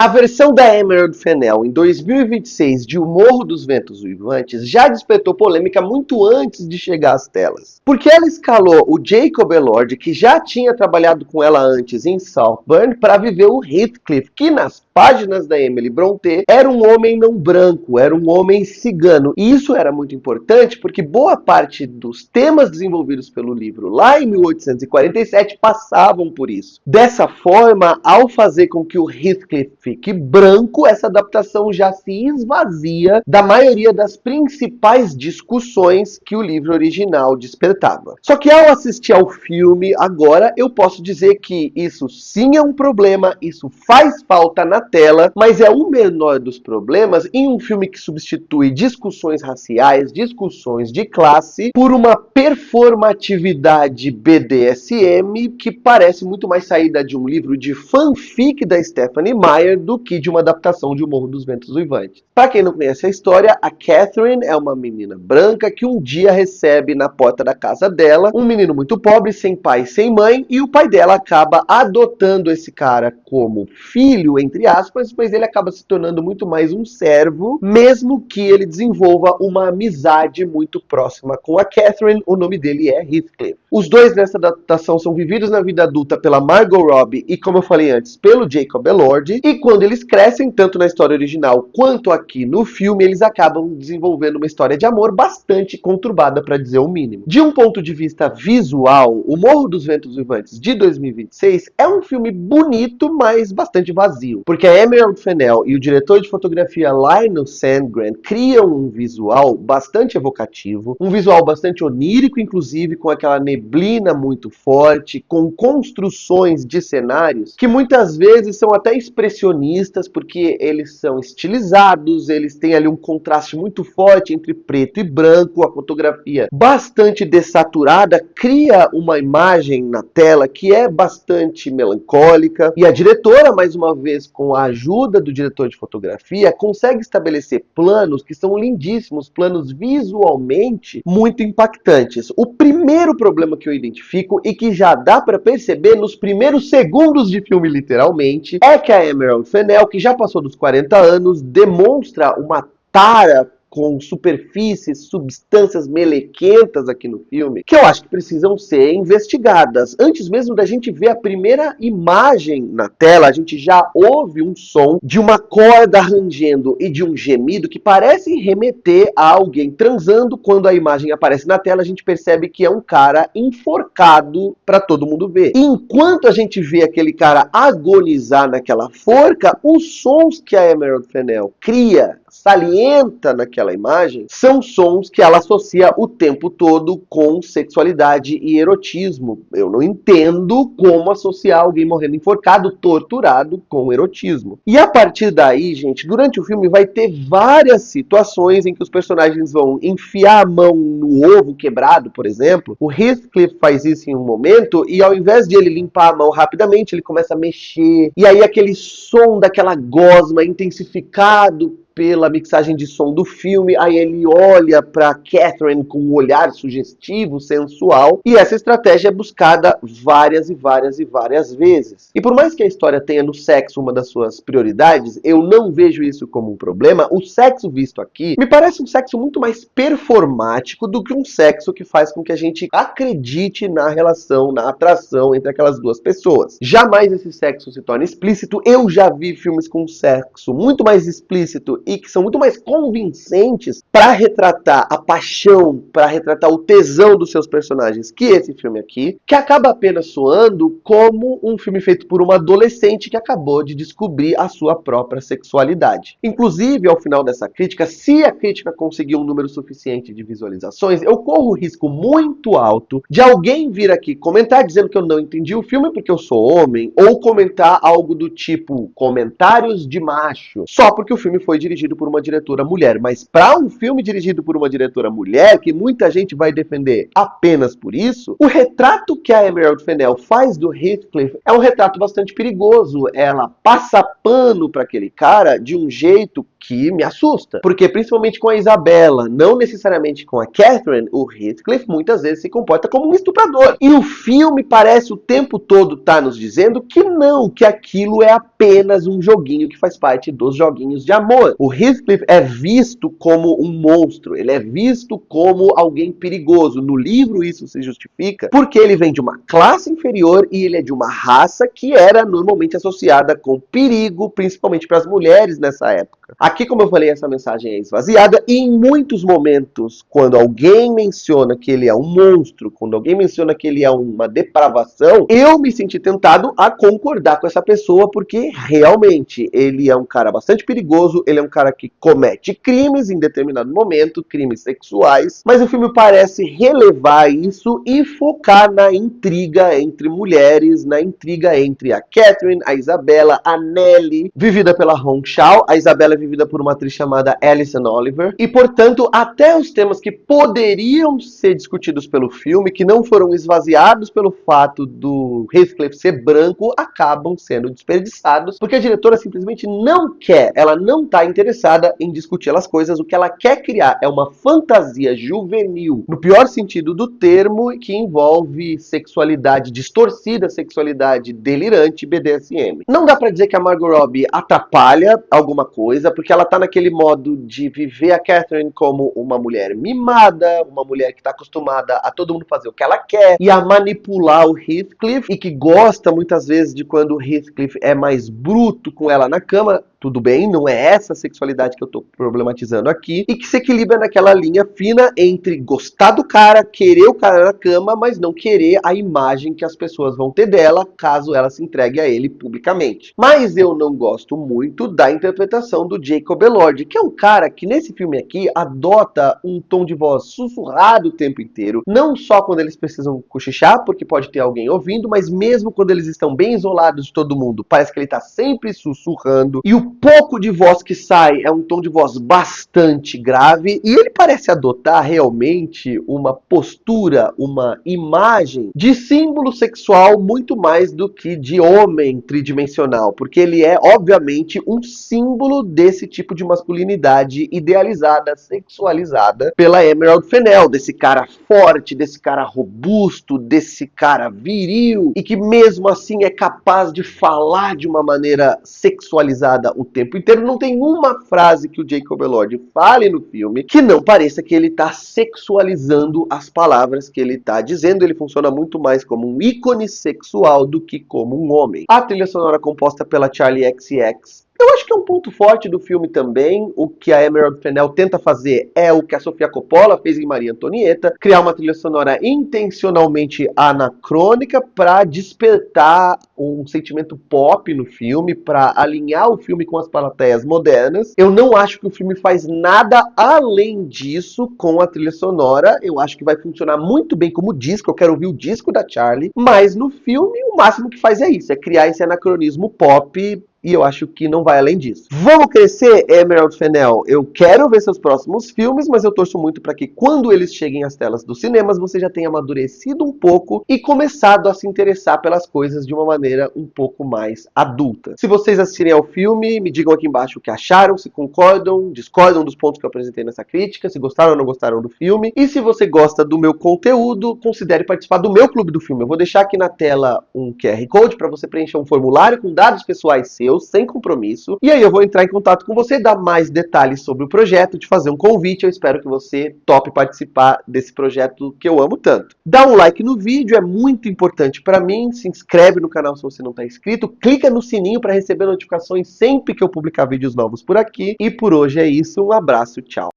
A versão da Emerald Fennell em 2026 de O Morro dos Ventos Uivantes já despertou polêmica muito antes de chegar às telas. Porque ela escalou o Jacob Elord, que já tinha trabalhado com ela antes em Saltburn, para viver o Heathcliff, que nas páginas da Emily Brontë era um homem não branco, era um homem cigano. E isso era muito importante porque boa parte dos temas desenvolvidos pelo livro lá em 1847 passavam por isso. Dessa forma, ao fazer com que o Heathcliff fique branco, essa adaptação já se esvazia da maioria das principais discussões que o livro original despertava. Só que ao assistir ao filme agora, eu posso dizer que isso sim é um problema, isso faz falta na tela, mas é o menor dos problemas em um filme que substitui discussões raciais, discussões de classe, por uma performatividade BDSM que parece muito mais saída de um livro de fanfic da Stephenie Meyer do que de uma adaptação de O Morro dos Ventos Uivantes. Para quem não conhece a história, a Catherine é uma menina branca que um dia recebe na porta da casa dela um menino muito pobre, sem pai e sem mãe, e o pai dela acaba adotando esse cara como filho, entre aspas, mas ele acaba se tornando muito mais um servo, mesmo que ele desenvolva uma amizade muito próxima com a Catherine. O nome dele é Heathcliff. Os dois nessa adaptação são vividos na vida adulta pela Margot Robbie e, como eu falei antes, pelo Jacob Elord, e quando eles crescem, tanto na história original quanto aqui no filme, eles acabam desenvolvendo uma história de amor bastante conturbada, para dizer o mínimo. De um ponto de vista visual, O Morro dos Ventos Uivantes de 2026 é um filme bonito, mas bastante vazio, porque a Emerald Fennell e o diretor de fotografia Lionel Sandgren criam um visual bastante evocativo, um visual bastante onírico, inclusive com aquela neblina muito forte, com construções de cenários que muitas vezes são até expressionistas, porque eles são estilizados, eles têm ali um contraste muito forte entre preto e branco, a fotografia bastante dessaturada, cria uma imagem na tela que é bastante melancólica, e a diretora, mais uma vez com a ajuda do diretor de fotografia, consegue estabelecer planos que são lindíssimos, planos visualmente muito impactantes. O primeiro problema que eu identifico, e que já dá para perceber nos primeiros segundos de filme literalmente, é que a Emerald Fennell, que já passou dos 40 anos, demonstra uma tara com superfícies, substâncias melequentas aqui no filme, que eu acho que precisam ser investigadas. Antes mesmo da gente ver a primeira imagem na tela, a gente já ouve um som de uma corda rangendo e de um gemido que parecem remeter a alguém transando. Quando a imagem aparece na tela, a gente percebe que é um cara enforcado para todo mundo ver. E enquanto a gente vê aquele cara agonizar naquela forca, os sons que a Emerald Fennell cria, salienta naquela imagem, são sons que ela associa o tempo todo com sexualidade e erotismo. Eu não entendo como associar alguém morrendo enforcado, torturado, com erotismo. E a partir daí, gente, durante o filme vai ter várias situações em que os personagens vão enfiar a mão no ovo quebrado, por exemplo. O Heathcliff faz isso em um momento e, ao invés de ele limpar a mão rapidamente, ele começa a mexer. E aí aquele som daquela gosma intensificado pela mixagem de som do filme, aí ele olha para Catherine com um olhar sugestivo, sensual, e essa estratégia é buscada várias e várias e várias vezes. E por mais que a história tenha no sexo uma das suas prioridades, eu não vejo isso como um problema. O sexo visto aqui me parece um sexo muito mais performático do que um sexo que faz com que a gente acredite na relação, na atração entre aquelas duas pessoas. Jamais esse sexo se torna explícito. Eu já vi filmes com sexo muito mais explícito e que são muito mais convincentes para retratar a paixão, para retratar o tesão dos seus personagens, que esse filme aqui, que acaba apenas soando como um filme feito por uma adolescente que acabou de descobrir a sua própria sexualidade. Inclusive, ao final dessa crítica, se a crítica conseguir um número suficiente de visualizações, eu corro o risco muito alto de alguém vir aqui comentar dizendo que eu não entendi o filme porque eu sou homem, ou comentar algo do tipo comentários de macho, só porque o filme foi dirigido por uma diretora mulher. Mas para um filme dirigido por uma diretora mulher, que muita gente vai defender apenas por isso, o retrato que a Emerald Fennell faz do Heathcliff é um retrato bastante perigoso. Ela passa pano para aquele cara de um jeito que me assusta. Porque principalmente com a Isabela, não necessariamente com a Catherine, o Heathcliff muitas vezes se comporta como um estuprador. E o filme parece o tempo todo estar nos dizendo que não, que aquilo é apenas um joguinho que faz parte dos joguinhos de amor. O Heathcliff é visto como um monstro, ele é visto como alguém perigoso. No livro isso se justifica porque ele vem de uma classe inferior e ele é de uma raça que era normalmente associada com perigo, principalmente para as mulheres nessa época. Aqui, como eu falei, essa mensagem é esvaziada e em muitos momentos, quando alguém menciona que ele é um monstro, quando alguém menciona que ele é uma depravação, eu me senti tentado a concordar com essa pessoa, porque realmente ele é um cara bastante perigoso, ele é um cara que comete crimes em determinado momento, crimes sexuais, mas o filme parece relevar isso e focar na intriga entre mulheres, na intriga entre a Catherine, a Isabela, a Nellie, vivida pela Hong Chau. A Isabela é vivida por uma atriz chamada Alison Oliver. E, portanto, até os temas que poderiam ser discutidos pelo filme, que não foram esvaziados pelo fato do Heathcliff ser branco, acabam sendo desperdiçados, porque a diretora simplesmente não quer, ela não está interessada em discutir as coisas. O que ela quer criar é uma fantasia juvenil, no pior sentido do termo, que envolve sexualidade distorcida, sexualidade delirante, BDSM. Não dá pra dizer que a Margot Robbie atrapalha alguma coisa, porque ela tá naquele modo de viver a Catherine como uma mulher mimada, uma mulher que tá acostumada a todo mundo fazer o que ela quer, e a manipular o Heathcliff, e que gosta muitas vezes de quando o Heathcliff é mais bruto com ela na cama. Tudo bem, não é essa sexualidade que eu tô problematizando aqui, e que se equilibra naquela linha fina entre gostar do cara, querer o cara na cama, mas não querer a imagem que as pessoas vão ter dela, caso ela se entregue a ele publicamente. Mas eu não gosto muito da interpretação do Jacob Elord, que é um cara que nesse filme aqui adota um tom de voz sussurrado o tempo inteiro, não só quando eles precisam cochichar, porque pode ter alguém ouvindo, mas mesmo quando eles estão bem isolados de todo mundo, parece que ele tá sempre sussurrando, e o pouco de voz que sai é um tom de voz bastante grave, e ele parece adotar realmente uma postura, uma imagem de símbolo sexual muito mais do que de homem tridimensional, porque ele é, obviamente, um símbolo desse tipo de masculinidade idealizada, sexualizada pela Emerald Fennell, desse cara forte, desse cara robusto, desse cara viril, e que mesmo assim é capaz de falar de uma maneira sexualizada o tempo inteiro. Não tem uma frase que o Jacob Elord fale no filme que não pareça que ele está sexualizando as palavras que ele está dizendo. Ele funciona muito mais como um ícone sexual do que como um homem. A trilha sonora composta pela Charli XCX, eu acho que é um ponto forte do filme também. O que a Emerald Fennell tenta fazer é o que a Sofia Coppola fez em Maria Antonieta, criar uma trilha sonora intencionalmente anacrônica para despertar um sentimento pop no filme, para alinhar o filme com as plateias modernas. Eu não acho que o filme faz nada além disso com a trilha sonora. Eu acho que vai funcionar muito bem como disco, eu quero ouvir o disco da Charli, mas no filme o máximo que faz é isso, é criar esse anacronismo pop. E eu acho que não vai além disso. Vamos crescer, Emerald Fennell. Eu quero ver seus próximos filmes, mas eu torço muito para que quando eles cheguem às telas dos cinemas, você já tenha amadurecido um pouco e começado a se interessar pelas coisas de uma maneira um pouco mais adulta. Se vocês assistirem ao filme, me digam aqui embaixo o que acharam, se concordam, discordam dos pontos que eu apresentei nessa crítica, se gostaram ou não gostaram do filme. E se você gosta do meu conteúdo, considere participar do meu clube do filme. Eu vou deixar aqui na tela um QR Code para você preencher um formulário com dados pessoais seus, sem compromisso, e aí eu vou entrar em contato com você, dar mais detalhes sobre o projeto, te fazer um convite. Eu espero que você tope participar desse projeto que eu amo tanto. Dá um like no vídeo, é muito importante para mim, se inscreve no canal se você não está inscrito, clica no sininho para receber notificações sempre que eu publicar vídeos novos por aqui, e por hoje é isso, um abraço, tchau!